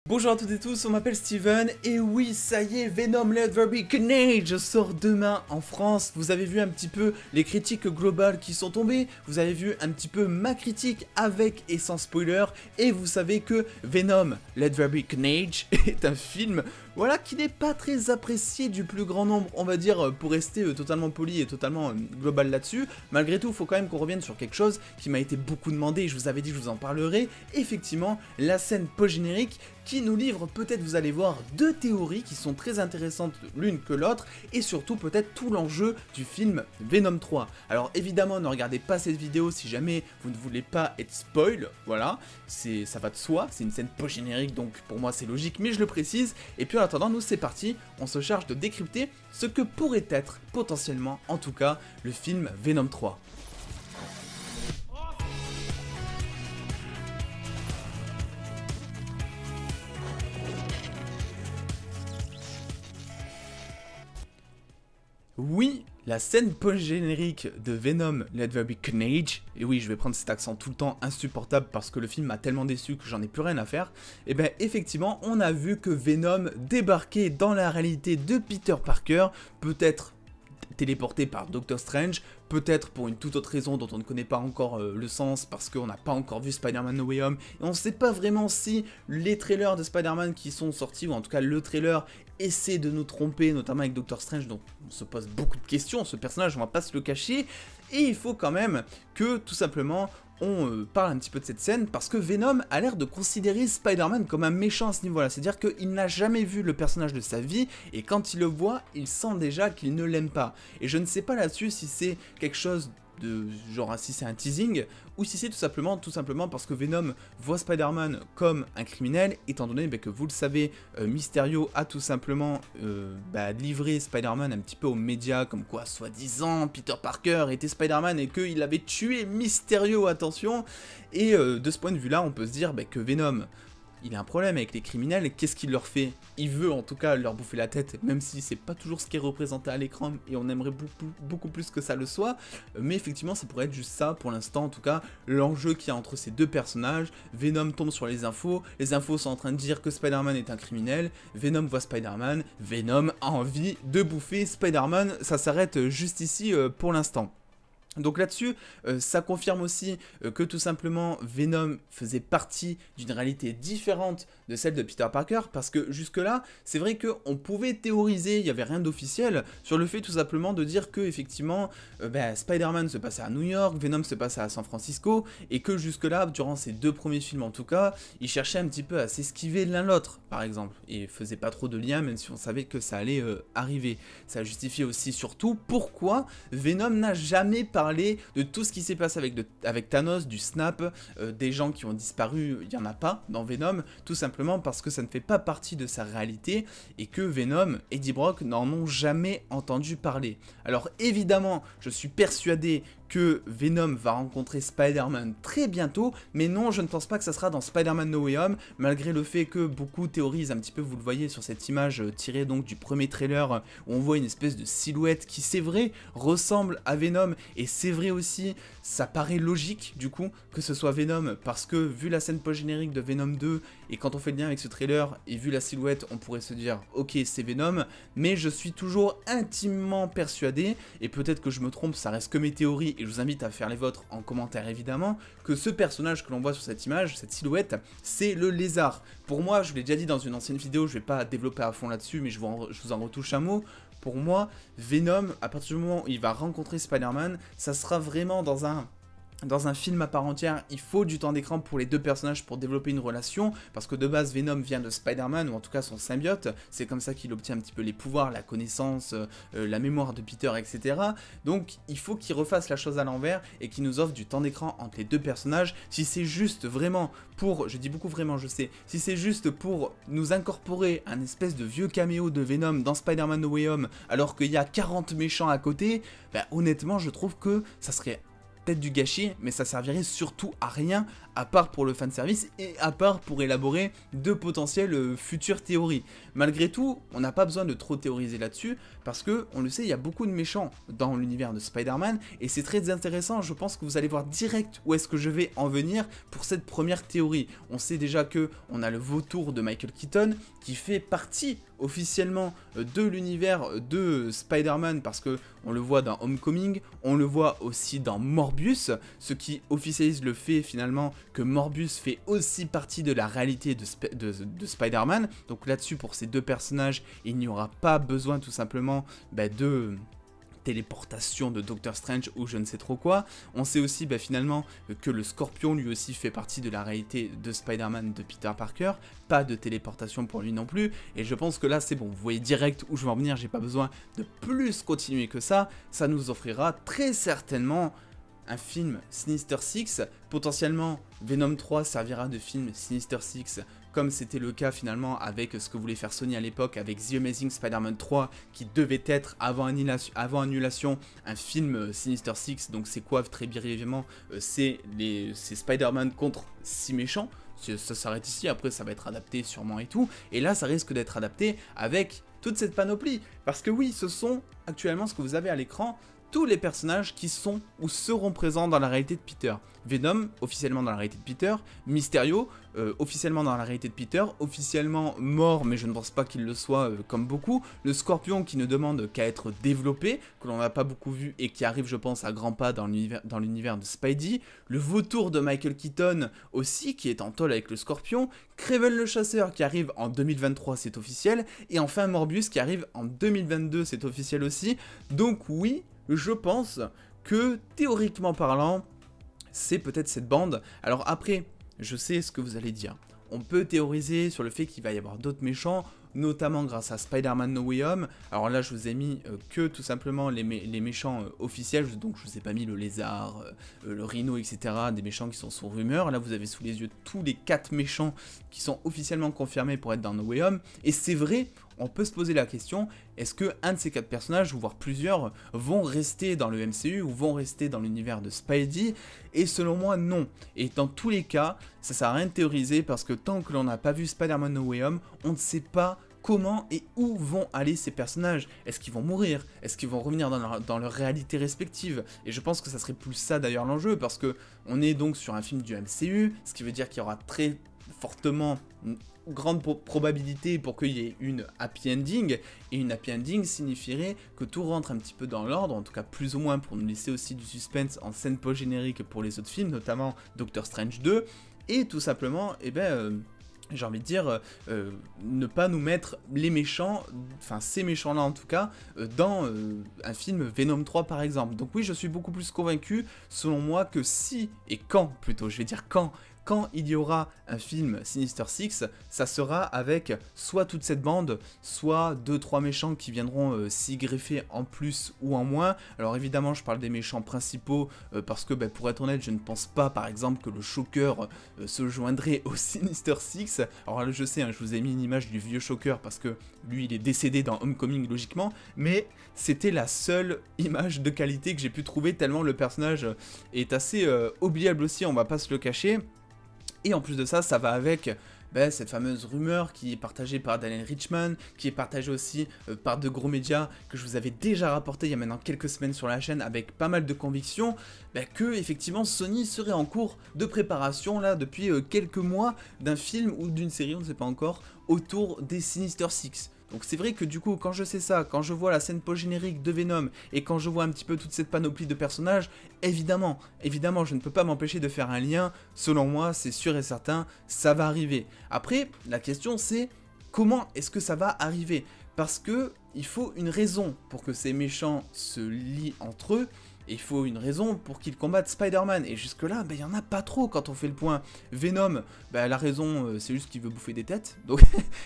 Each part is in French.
Bonjour à toutes et tous, on m'appelle Steven, et oui, ça y est, Venom Let There Be Carnage sort demain en France. Vous avez vu un petit peu les critiques globales qui sont tombées, vous avez vu un petit peu ma critique avec et sans spoiler, et vous savez que Venom Let There Be Carnage est un film, voilà, qui n'est pas très apprécié du plus grand nombre, on va dire, pour rester totalement poli et totalement global là-dessus. Malgré tout, il faut quand même qu'on revienne sur quelque chose qui m'a été beaucoup demandé, et je vous avais dit que je vous en parlerai, effectivement, la scène post-générique qui nous livre peut-être, vous allez voir, deux théories qui sont très intéressantes l'une que l'autre, et surtout peut-être tout l'enjeu du film Venom 3. Alors évidemment, ne regardez pas cette vidéo si jamais vous ne voulez pas être spoil, voilà, ça va de soi, c'est une scène post-générique, donc pour moi c'est logique, mais je le précise, et puis en attendant, nous c'est parti, on se charge de décrypter ce que pourrait être, potentiellement, en tout cas, le film Venom 3. Oui, la scène post-générique de Venom Let There Be Carnage, et oui, je vais prendre cet accent tout le temps insupportable parce que le film m'a tellement déçu que j'en ai plus rien à faire, et bien effectivement, on a vu que Venom débarquait dans la réalité de Peter Parker, peut-être téléporté par Doctor Strange, peut-être pour une toute autre raison dont on ne connaît pas encore le sens, parce qu'on n'a pas encore vu Spider-Man No Way Home, et on ne sait pas vraiment si les trailers de Spider-Man qui sont sortis, ou en tout cas le trailer, essaie de nous tromper, notamment avec Doctor Strange, donc on se pose beaucoup de questions, ce personnage, on va pas se le cacher, et il faut quand même que, tout simplement, on parle un petit peu de cette scène, parce que Venom a l'air de considérer Spider-Man comme un méchant à ce niveau-là, c'est-à-dire qu'il n'a jamais vu le personnage de sa vie, et quand il le voit, il sent déjà qu'il ne l'aime pas. Et je ne sais pas là-dessus si c'est quelque chose de genre, si c'est un teasing, ou si c'est tout simplement parce que Venom voit Spider-Man comme un criminel, étant donné que vous le savez, Mysterio a tout simplement livré Spider-Man un petit peu aux médias, comme quoi, soi-disant, Peter Parker était Spider-Man et qu'il avait tué Mysterio, attention, et de ce point de vue-là, on peut se dire que Venom, il a un problème avec les criminels, qu'est-ce qu'il leur fait? Il veut en tout cas leur bouffer la tête, même si c'est pas toujours ce qui est représenté à l'écran, et on aimerait beaucoup plus que ça le soit, mais effectivement ça pourrait être juste ça, pour l'instant en tout cas, l'enjeu qu'il y a entre ces deux personnages. Venom tombe sur les infos sont en train de dire que Spider-Man est un criminel, Venom voit Spider-Man, Venom a envie de bouffer Spider-Man, ça s'arrête juste ici pour l'instant. Donc là-dessus, ça confirme aussi que tout simplement Venom faisait partie d'une réalité différente de celle de Peter Parker, parce que jusque-là, c'est vrai qu'on pouvait théoriser, il n'y avait rien d'officiel, sur le fait tout simplement de dire que effectivement Spider-Man se passait à New York, Venom se passait à San Francisco, et que jusque-là, durant ces deux premiers films en tout cas, ils cherchaient un petit peu à s'esquiver l'un l'autre, par exemple, et faisaient pas trop de liens, même si on savait que ça allait arriver. Ça justifiait aussi surtout pourquoi Venom n'a jamais parlé de tout ce qui s'est passé avec Thanos, du snap, des gens qui ont disparu, il n'y en a pas dans Venom, tout simplement parce que ça ne fait pas partie de sa réalité, et que Venom et Eddie Brock n'en ont jamais entendu parler. Alors évidemment, je suis persuadé que Venom va rencontrer Spider-Man très bientôt, mais non, je ne pense pas que ça sera dans Spider-Man No Way Home, malgré le fait que beaucoup théorisent un petit peu, vous le voyez sur cette image tirée donc du premier trailer, où on voit une espèce de silhouette qui, c'est vrai, ressemble à Venom, et c'est vrai aussi, ça paraît logique du coup que ce soit Venom, parce que vu la scène post-générique de Venom 2, et quand on fait le lien avec ce trailer, et vu la silhouette, on pourrait se dire ok c'est Venom, mais je suis toujours intimement persuadé, et peut-être que je me trompe, ça reste que mes théories, et je vous invite à faire les vôtres en commentaire évidemment, que ce personnage que l'on voit sur cette image, cette silhouette, c'est le lézard. Pour moi, je vous l'ai déjà dit dans une ancienne vidéo, je vais pas développer à fond là-dessus, mais je vous en retouche un mot. Pour moi, Venom, à partir du moment où il va rencontrer Spider-Man, ça sera vraiment dans un film à part entière. Il faut du temps d'écran pour les deux personnages pour développer une relation, parce que de base Venom vient de Spider-Man, ou en tout cas son symbiote, c'est comme ça qu'il obtient un petit peu les pouvoirs, la connaissance, la mémoire de Peter, etc. Donc il faut qu'il refasse la chose à l'envers, et qu'il nous offre du temps d'écran entre les deux personnages. Si c'est juste vraiment pour, je dis beaucoup vraiment je sais, si c'est juste pour nous incorporer un espèce de vieux caméo de Venom dans Spider-Man No Way Home, alors qu'il y a 40 méchants à côté, honnêtement je trouve que ça serait peut-être du gâchis, mais ça servirait surtout à rien, à part pour le fanservice et à part pour élaborer de potentielles futures théories. Malgré tout, on n'a pas besoin de trop théoriser là-dessus, parce que, on le sait, il y a beaucoup de méchants dans l'univers de Spider-Man, et c'est très intéressant, je pense que vous allez voir direct où est-ce que je vais en venir pour cette première théorie. On sait déjà que on a le vautour de Michael Keaton, qui fait partie officiellement de l'univers de Spider-Man, parce que on le voit dans Homecoming, on le voit aussi dans Morbius, ce qui officialise le fait finalement que Morbius fait aussi partie de la réalité de Spider-Man. Donc là-dessus, pour ces deux personnages, il n'y aura pas besoin tout simplement de téléportation de Doctor Strange ou je ne sais trop quoi. On sait aussi finalement que le Scorpion lui aussi fait partie de la réalité de Spider-Man de Peter Parker, pas de téléportation pour lui non plus, et je pense que là c'est bon, vous voyez direct où je vais en venir, j'ai pas besoin de plus continuer que ça nous offrira très certainement un film Sinister Six, potentiellement Venom 3 servira de film Sinister Six, comme c'était le cas finalement avec ce que voulait faire Sony à l'époque avec The Amazing Spider-Man 3, qui devait être avant annulation un film Sinister Six. Donc c'est quoi très brièvement, c'est Spider-Man contre 6 méchants. Ça s'arrête ici, après ça va être adapté sûrement et tout, et là ça risque d'être adapté avec toute cette panoplie, parce que oui, ce sont actuellement ce que vous avez à l'écran, tous les personnages qui sont ou seront présents dans la réalité de Peter. Venom, officiellement dans la réalité de Peter. Mysterio, officiellement dans la réalité de Peter. Officiellement mort, mais je ne pense pas qu'il le soit comme beaucoup. Le Scorpion qui ne demande qu'à être développé, que l'on n'a pas beaucoup vu et qui arrive, je pense, à grands pas dans l'univers de Spidey. Le vautour de Michael Keaton aussi, qui est en tôle avec le Scorpion. Kraven le chasseur qui arrive en 2023, c'est officiel. Et enfin Morbius qui arrive en 2022, c'est officiel aussi. Donc oui, je pense que, théoriquement parlant, c'est peut-être cette bande. Alors après, je sais ce que vous allez dire. On peut théoriser sur le fait qu'il va y avoir d'autres méchants, notamment grâce à Spider-Man No Way Home. Alors là, je vous ai mis que tout simplement les méchants officiels, donc je vous ai pas mis le lézard, le rhino, etc., des méchants qui sont sous rumeur. Là, vous avez sous les yeux tous les 4 méchants qui sont officiellement confirmés pour être dans No Way Home. Et c'est vrai, on peut se poser la question, est-ce que un de ces 4 personnages, ou voire plusieurs, vont rester dans le MCU ou vont rester dans l'univers de Spidey? Et selon moi, non. Et dans tous les cas, ça sert à rien de théoriser, parce que tant que l'on n'a pas vu Spider-Man No Way Home, on ne sait pas comment et où vont aller ces personnages. Est-ce qu'ils vont mourir? Est-ce qu'ils vont revenir dans leur réalité respective? Et je pense que ça serait plus ça d'ailleurs l'enjeu, parce que on est donc sur un film du MCU, ce qui veut dire qu'il y aura très fortement une grande probabilité pour qu'il y ait une happy ending, et une happy ending signifierait que tout rentre un petit peu dans l'ordre, en tout cas plus ou moins pour nous laisser aussi du suspense en scène post-générique pour les autres films, notamment Doctor Strange 2, et tout simplement, j'ai envie de dire, ne pas nous mettre les méchants, enfin ces méchants-là en tout cas, dans un film Venom 3 par exemple. Donc oui, je suis beaucoup plus convaincu, selon moi, que si, et quand plutôt, je vais dire quand il y aura un film Sinister Six, ça sera avec soit toute cette bande, soit 2-3 méchants qui viendront s'y greffer en plus ou en moins. Alors évidemment, je parle des méchants principaux, parce que pour être honnête, je ne pense pas par exemple que le Shocker se joindrait au Sinister Six. Alors là, je sais, je vous ai mis une image du vieux Shocker, parce que lui, il est décédé dans Homecoming logiquement, mais c'était la seule image de qualité que j'ai pu trouver, tellement le personnage est assez oubliable aussi, on va pas se le cacher. Et en plus de ça, ça va avec cette fameuse rumeur qui est partagée par Daniel Richman, qui est partagée aussi par de gros médias que je vous avais déjà rapporté il y a maintenant quelques semaines sur la chaîne avec pas mal de conviction, que effectivement Sony serait en cours de préparation là depuis quelques mois d'un film ou d'une série, on ne sait pas encore, autour des Sinister Six. Donc c'est vrai que du coup, quand je sais ça, quand je vois la scène post-générique de Venom, et quand je vois un petit peu toute cette panoplie de personnages, évidemment, je ne peux pas m'empêcher de faire un lien. Selon moi, c'est sûr et certain, ça va arriver. Après, la question c'est, comment est-ce que ça va arriver? Parce que il faut une raison pour que ces méchants se lient entre eux, et il faut une raison pour qu'ils combattent Spider-Man. Et jusque là, il n'y en a pas trop quand on fait le point. Venom, la raison, c'est juste qu'il veut bouffer des têtes. Donc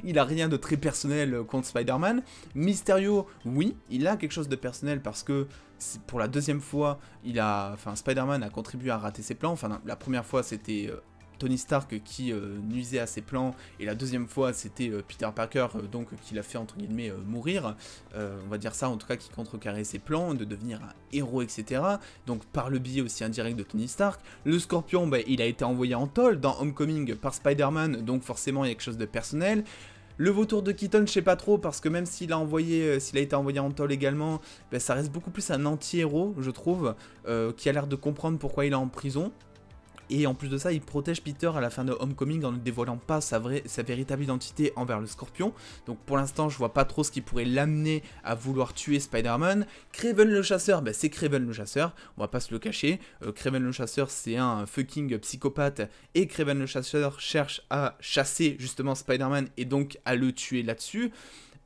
il a rien de très personnel contre Spider-Man. Mysterio, oui, il a quelque chose de personnel parce que pour la deuxième fois, Spider-Man a contribué à rater ses plans. Enfin, la première fois, c'était Tony Stark qui nuisait à ses plans, et la deuxième fois c'était Peter Parker donc qui l'a fait entre guillemets mourir, on va dire ça en tout cas, qui contrecarrait ses plans de devenir un héros, etc. Donc par le biais aussi indirect de Tony Stark. Le Scorpion, bah, il a été envoyé en tôle dans Homecoming par Spider-Man, donc forcément il y a quelque chose de personnel. Le vautour de Keaton, je sais pas trop, parce que même s'il a été envoyé en tôle également, bah, ça reste beaucoup plus un anti-héros, je trouve, qui a l'air de comprendre pourquoi il est en prison. Et en plus de ça, il protège Peter à la fin de Homecoming en ne dévoilant pas sa véritable identité envers le Scorpion. Donc pour l'instant, je vois pas trop ce qui pourrait l'amener à vouloir tuer Spider-Man. Kraven le chasseur, bah, c'est Kraven le chasseur, on va pas se le cacher. Kraven le chasseur, c'est un fucking psychopathe, et Kraven le chasseur cherche à chasser justement Spider-Man et donc à le tuer là-dessus.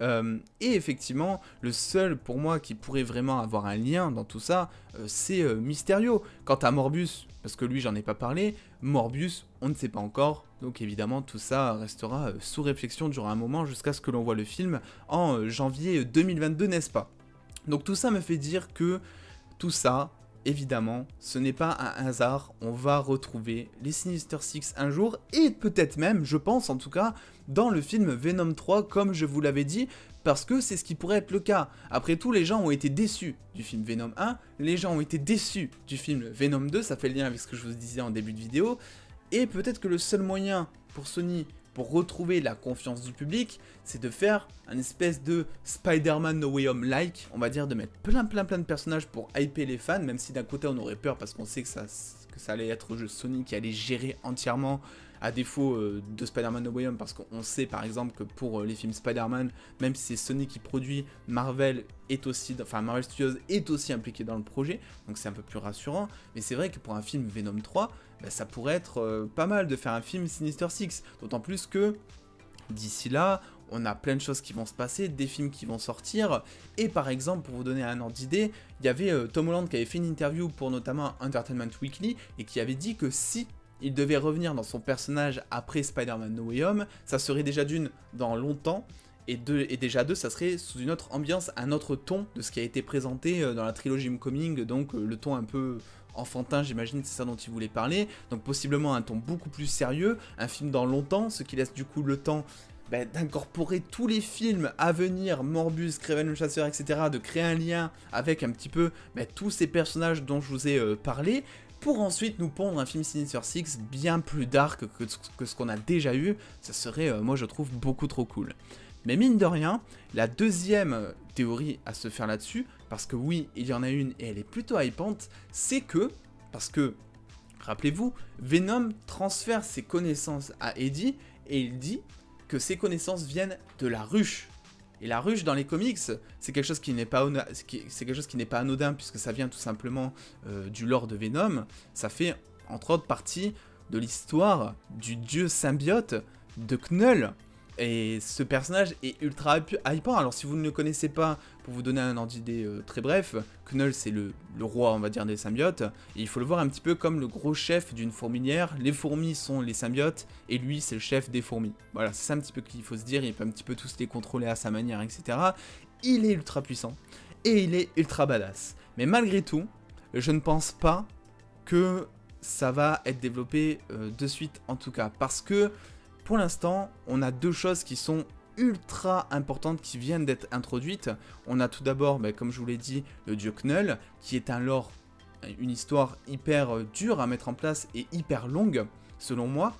Et effectivement, le seul pour moi qui pourrait vraiment avoir un lien dans tout ça, c'est Mysterio. Quant à Morbius, parce que lui j'en ai pas parlé, Morbius on ne sait pas encore, donc évidemment tout ça restera sous réflexion durant un moment jusqu'à ce que l'on voit le film en janvier 2022, n'est-ce pas? Donc tout ça me fait dire que tout ça, évidemment, ce n'est pas un hasard, on va retrouver les Sinister Six un jour, et peut-être même, je pense en tout cas, dans le film Venom 3, comme je vous l'avais dit, parce que c'est ce qui pourrait être le cas. Après tout, les gens ont été déçus du film Venom 1, les gens ont été déçus du film Venom 2, ça fait le lien avec ce que je vous disais en début de vidéo, et peut-être que le seul moyen pour Sony pour retrouver la confiance du public, c'est de faire un espèce de Spider-Man No Way Home-like, on va dire, de mettre plein de personnages pour hyper les fans, même si d'un côté on aurait peur parce qu'on sait que ça allait être Sony qui allait gérer entièrement, à défaut de Spider-Man No Way Home, parce qu'on sait par exemple que pour les films Spider-Man, même si c'est Sony qui produit, Marvel Studios est aussi impliqué dans le projet, donc c'est un peu plus rassurant, mais c'est vrai que pour un film Venom 3, bah, ça pourrait être pas mal de faire un film Sinister Six, d'autant plus que d'ici là, on a plein de choses qui vont se passer, des films qui vont sortir, et par exemple, pour vous donner un ordre d'idée, il y avait Tom Holland qui avait fait une interview pour notamment Entertainment Weekly, et qui avait dit que si il devait revenir dans son personnage après Spider-Man No Way Home, ça serait déjà d'une dans longtemps, et déjà deux, ça serait sous une autre ambiance, un autre ton de ce qui a été présenté dans la trilogie Homecoming, donc le ton un peu enfantin, j'imagine, c'est ça dont il voulait parler, donc possiblement un ton beaucoup plus sérieux, un film dans longtemps, ce qui laisse du coup le temps d'incorporer tous les films à venir, Morbius, Kraven le chasseur, etc., de créer un lien avec un petit peu tous ces personnages dont je vous ai parlé, pour ensuite nous pondre un film Sinister Six bien plus dark que ce qu'on a déjà eu. Ça serait, moi je trouve, beaucoup trop cool. Mais mine de rien, la deuxième théorie à se faire là-dessus, parce que oui, il y en a une et elle est plutôt hypante, c'est que, parce que, rappelez-vous, Venom transfère ses connaissances à Eddie, et il dit que ses connaissances viennent de la ruche. Et la ruche dans les comics, c'est quelque chose qui n'est pas anodin, puisque ça vient tout simplement du lore de Venom. Ça fait entre autres partie de l'histoire du dieu symbiote de Knull. Et ce personnage est ultra hypant. Alors si vous ne le connaissez pas, pour vous donner un ordre d'idée très bref, Knull c'est le roi, on va dire, des symbiotes. Et il faut le voir un petit peu comme le gros chef d'une fourmilière. Les fourmis sont les symbiotes et lui c'est le chef des fourmis. Voilà, c'est ça un petit peu qu'il faut se dire. Il peut un petit peu tous les contrôler à sa manière, etc. Il est ultra puissant et il est ultra badass. Mais malgré tout, je ne pense pas que ça va être développé de suite en tout cas. Parce que pour l'instant, on a deux choses qui sont ultra importantes qui viennent d'être introduites. On a tout d'abord, comme je vous l'ai dit, le dieu Knull, qui est un lore, une histoire hyper dure à mettre en place et hyper longue, selon moi.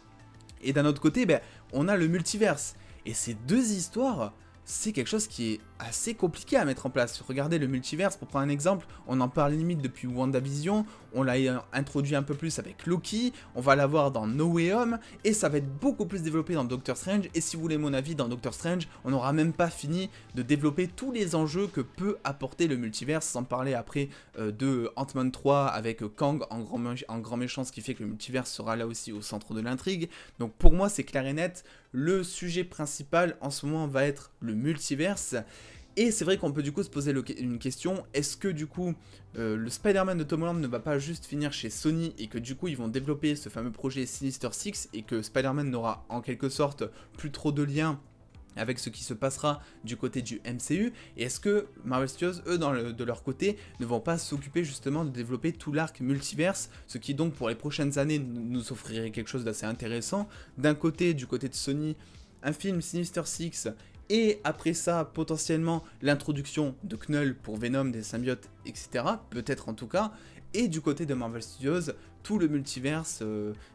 Et d'un autre côté, on a le multiverse. Et ces deux histoires, c'est quelque chose qui est assez compliqué à mettre en place. Regardez le multiverse, pour prendre un exemple, on en parle limite depuis WandaVision, on l'a introduit un peu plus avec Loki, on va l'avoir dans No Way Home, et ça va être beaucoup plus développé dans Doctor Strange, et si vous voulez mon avis, dans Doctor Strange, on n'aura même pas fini de développer tous les enjeux que peut apporter le multiverse, sans parler après de Ant-Man 3 avec Kang en grand méchant, ce qui fait que le multiverse sera là aussi au centre de l'intrigue. Donc pour moi, c'est clair et net, le sujet principal en ce moment va être le multiverse. Et c'est vrai qu'on peut du coup se poser une question, est-ce que du coup le Spider-Man de Tom Holland ne va pas juste finir chez Sony et que du coup ils vont développer ce fameux projet Sinister Six et que Spider-Man n'aura en quelque sorte plus trop de liens avec ce qui se passera du côté du MCU, et est-ce que Marvel Studios, eux, de leur côté, ne vont pas s'occuper justement de développer tout l'arc multiverse, ce qui donc pour les prochaines années nous offrirait quelque chose d'assez intéressant. D'un côté, du côté de Sony, un film Sinister Six, et après ça, potentiellement, l'introduction de Knull pour Venom, des symbiotes, etc., peut-être en tout cas, et du côté de Marvel Studios, tout le multiverse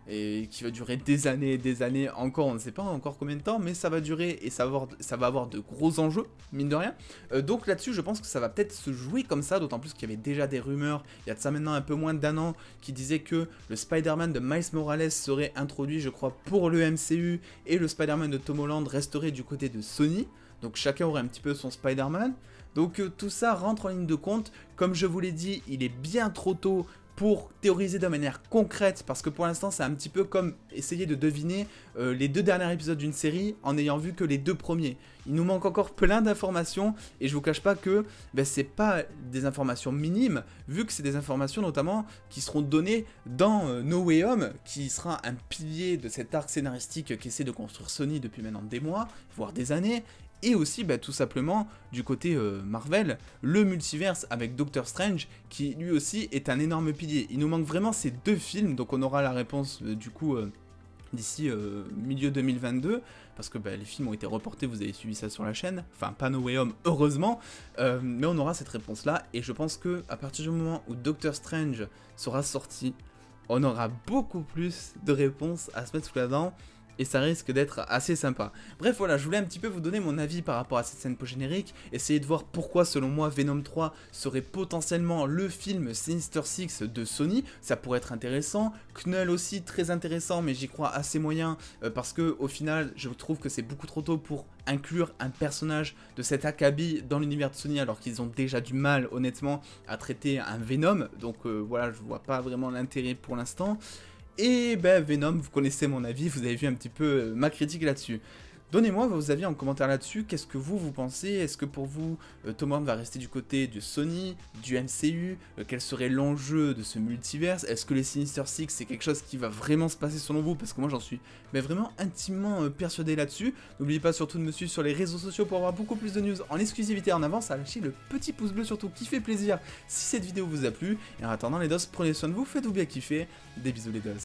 et qui va durer des années encore, on ne sait pas encore combien de temps, mais ça va durer et ça va avoir de gros enjeux, mine de rien. Donc là-dessus, je pense que ça va peut-être se jouer comme ça, d'autant plus qu'il y avait déjà des rumeurs, il y a de ça maintenant un peu moins d'1 an, qui disaient que le Spider-Man de Miles Morales serait introduit, je crois, pour le MCU, et le Spider-Man de Tom Holland resterait du côté de Sony, donc chacun aurait un petit peu son Spider-Man. Donc tout ça rentre en ligne de compte, comme je vous l'ai dit, il est bien trop tôt pour théoriser de manière concrète, parce que pour l'instant c'est un petit peu comme essayer de deviner les 2 derniers épisodes d'une série en n'ayant vu que les 2 premiers. Il nous manque encore plein d'informations, et je vous cache pas que c'est pas des informations minimes, vu que c'est des informations notamment qui seront données dans No Way Home, qui sera un pilier de cet arc scénaristique qu'essaie de construire Sony depuis maintenant des mois, voire des années. Et aussi, tout simplement, du côté Marvel, le multiverse avec Doctor Strange, qui lui aussi est un énorme pilier. Il nous manque vraiment ces 2 films, donc on aura la réponse du coup d'ici milieu 2022, parce que les films ont été reportés, vous avez suivi ça sur la chaîne, enfin pas No Way Home, heureusement, mais on aura cette réponse-là, et je pense que à partir du moment où Doctor Strange sera sorti, on aura beaucoup plus de réponses à se mettre sous la dent, et ça risque d'être assez sympa. Bref, voilà, je voulais un petit peu vous donner mon avis par rapport à cette scène post-générique, essayer de voir pourquoi, selon moi, Venom 3 serait potentiellement le film Sinister Six de Sony, ça pourrait être intéressant. Knull aussi, très intéressant, mais j'y crois assez moyen, parce que au final, je trouve que c'est beaucoup trop tôt pour inclure un personnage de cet acabit dans l'univers de Sony, alors qu'ils ont déjà du mal, honnêtement, à traiter un Venom, donc voilà, je vois pas vraiment l'intérêt pour l'instant. Et Venom, vous connaissez mon avis, vous avez vu un petit peu ma critique là-dessus. Donnez-moi vos avis en commentaire là-dessus, qu'est-ce que vous pensez? Est-ce que pour vous, Tom Holland va rester du côté de Sony, du MCU? Quel serait l'enjeu de ce multiverse? Est-ce que les Sinister Six, c'est quelque chose qui va vraiment se passer selon vous? Parce que moi j'en suis vraiment intimement persuadé là-dessus. N'oubliez pas surtout de me suivre sur les réseaux sociaux pour avoir beaucoup plus de news en exclusivité en avance, à lâcher le petit pouce bleu surtout qui fait plaisir si cette vidéo vous a plu. Et en attendant les dos, prenez soin de vous, faites-vous bien kiffer, des bisous les dos.